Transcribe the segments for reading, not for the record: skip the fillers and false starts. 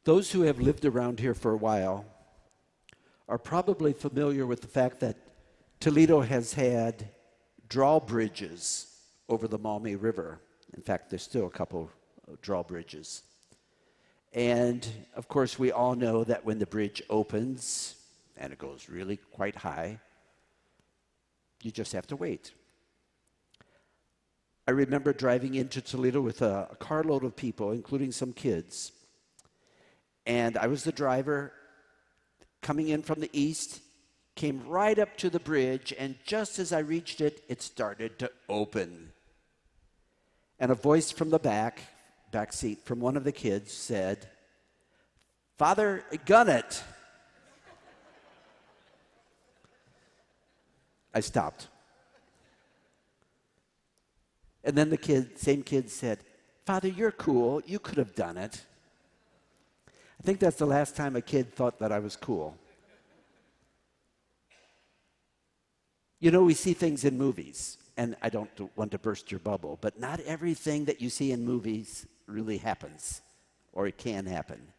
Those who have lived around here for a while are probably familiar with the fact that Toledo has had drawbridges over the Maumee River. In fact, there's still a couple of drawbridges. And, of course, we all know that when the bridge opens, and it goes really quite high, you just have to wait. I remember driving into Toledo with a carload of people, including some kids. And I was the driver coming in from the east, came right up to the bridge, and just as I reached it, it started to open. And a voice from the back seat from one of the kids said, "Father, gun it." I stopped. And then the same kid said, "Father, you're cool. You could have done it." I think that's the last time a kid thought that I was cool. You know, we see things in movies, and I don't want to burst your bubble, but not everything that you see in movies really happens, or it can happen.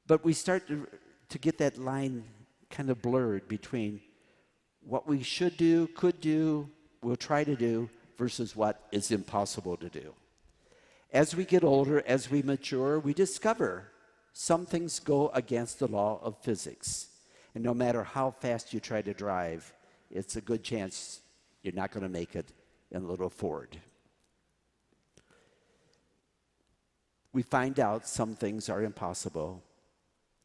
But we start to get that line kind of blurred between what we should do, could do, will try to do, versus what is impossible to do. As we get older, as we mature, we discover some things go against the law of physics. And no matter how fast you try to drive, it's a good chance you're not going to make it in a little Ford. We find out some things are impossible,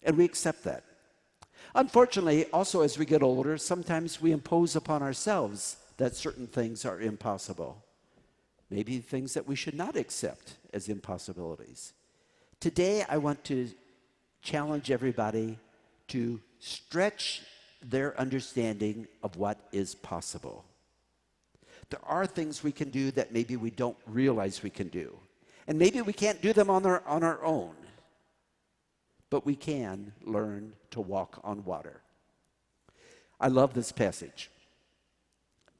and we accept that. Unfortunately, also as we get older, sometimes we impose upon ourselves that certain things are impossible. Maybe things that we should not accept as impossibilities. Today, I want to challenge everybody to stretch their understanding of what is possible. There are things we can do that maybe we don't realize we can do. And maybe we can't do them on our own. But we can learn to walk on water. I love this passage.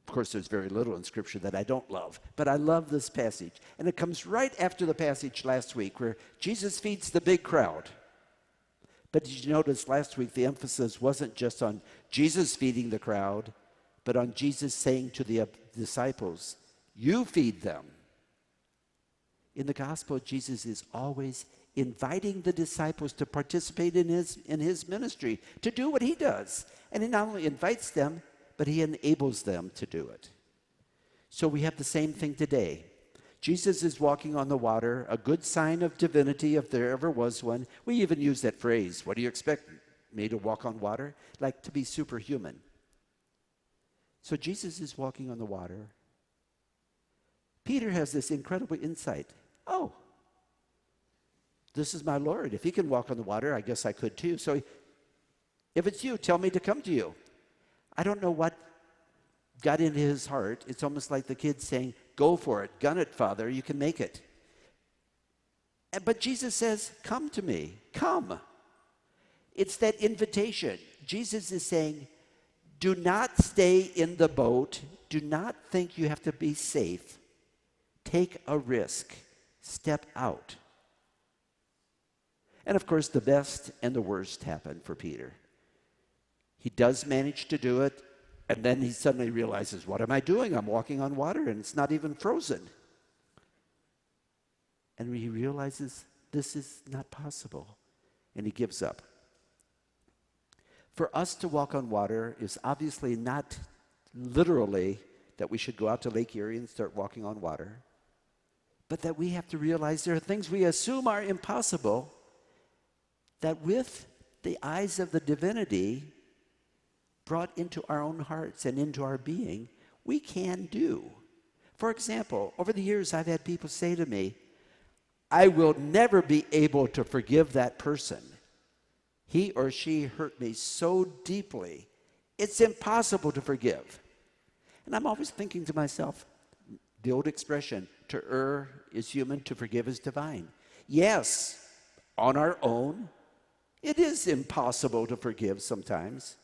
Of course, there's very little in Scripture that I don't love, but I love this passage. And it comes right after the passage last week where Jesus feeds the big crowd. But did you notice last week the emphasis wasn't just on Jesus feeding the crowd, but on Jesus saying to the disciples, "You feed them." In the gospel, Jesus is always inviting the disciples to participate in his ministry, to do what he does. And he not only invites them, but he enables them to do it. So we have the same thing today. Jesus is walking on the water, a good sign of divinity if there ever was one. We even use that phrase, "What do you expect me to walk on water?" Like to be superhuman. So Jesus is walking on the water. Peter has this incredible insight. Oh, this is my Lord. If he can walk on the water, I guess I could too. So if it's you, tell me to come to you. I don't know what got into his heart. It's almost like the kid saying, "Go for it. Gun it, Father. You can make it." But Jesus says, "Come to me. Come." It's that invitation. Jesus is saying, do not stay in the boat. Do not think you have to be safe. Take a risk. Step out. And of course, the best and the worst happen for Peter. He does manage to do it, and then he suddenly realizes, what am I doing? I'm walking on water, and it's not even frozen. And he realizes this is not possible, and he gives up. For us to walk on water is obviously not literally that we should go out to Lake Erie and start walking on water, but that we have to realize there are things we assume are impossible that with the eyes of the divinity brought into our own hearts and into our being, we can do. For example, over the years, I've had people say to me, "I will never be able to forgive that person. He or she hurt me so deeply, it's impossible to forgive." And I'm always thinking to myself, the old expression, to err is human, to forgive is divine. Yes, on our own, it is impossible to forgive sometimes.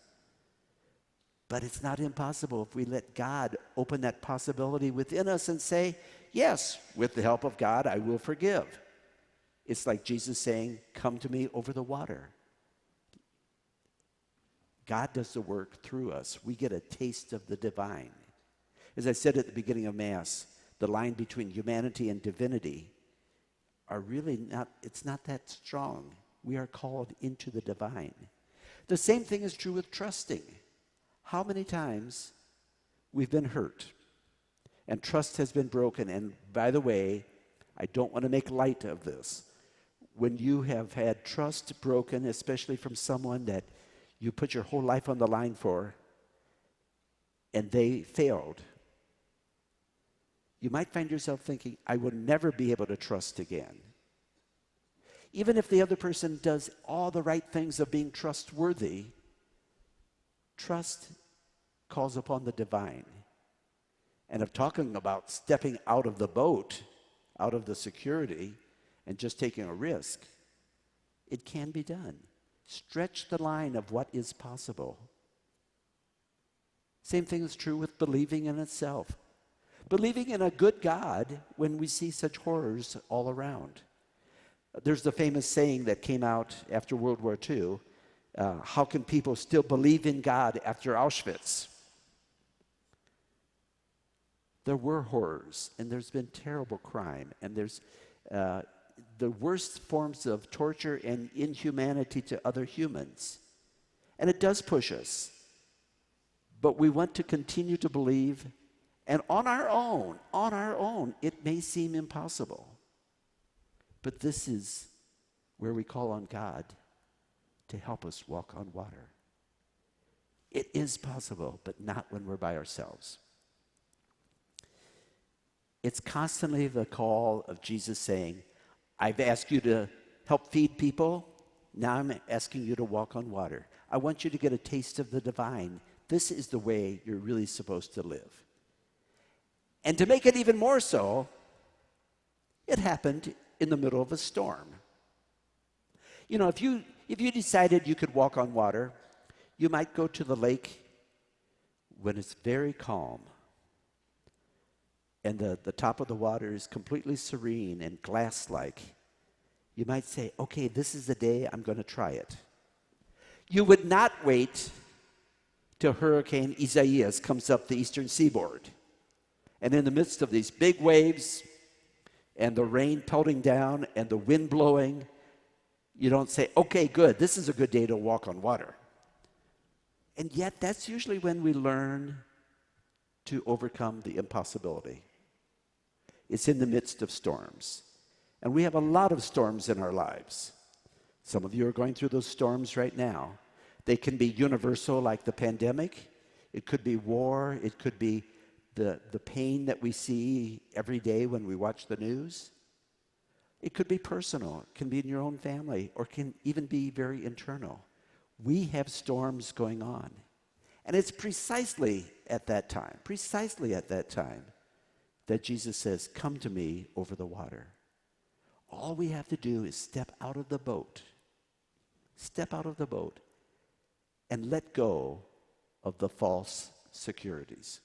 But it's not impossible if we let God open that possibility within us and say, yes, with the help of God, I will forgive. It's like Jesus saying, come to me over the water. God does the work through us. We get a taste of the divine. As I said at the beginning of Mass, the line between humanity and divinity it's not that strong. We are called into the divine. The same thing is true with trusting. How many times we've been hurt and trust has been broken? And by the way, I don't want to make light of this. When you have had trust broken, especially from someone that you put your whole life on the line for, and they failed, you might find yourself thinking, I will never be able to trust again. Even if the other person does all the right things of being trustworthy, trust calls upon the divine. And of talking about stepping out of the boat, out of the security, and just taking a risk, it can be done. Stretch the line of what is possible. Same thing is true with believing in itself. Believing in a good God when we see such horrors all around. There's the famous saying that came out after World War II, how can people still believe in God after Auschwitz? There were horrors, and there's been terrible crime, and there's the worst forms of torture and inhumanity to other humans. And it does push us. But we want to continue to believe, and on our own, it may seem impossible. But this is where we call on God to help us walk on water. It is possible, but not when we're by ourselves. It's constantly the call of Jesus saying, I've asked you to help feed people. Now I'm asking you to walk on water. I want you to get a taste of the divine. This is the way you're really supposed to live. And to make it even more so, it happened in the middle of a storm. You know, if you decided you could walk on water, you might go to the lake when it's very calm and the top of the water is completely serene and glass-like. You might say, okay, this is the day I'm going to try it. You would not wait till Hurricane Isaias comes up the eastern seaboard. And in the midst of these big waves and the rain pelting down and the wind blowing, you don't say, okay, good, this is a good day to walk on water. And yet that's usually when we learn to overcome the impossibility. It's in the midst of storms. And we have a lot of storms in our lives. Some of you are going through those storms right now. They can be universal, like the pandemic. It could be war. It could be the pain that we see every day when we watch the news. It could be personal. It can be in your own family, or can even be very internal. We have storms going on. And it's precisely at that time, that Jesus says, come to me over the water. All we have to do is step out of the boat, and let go of the false securities.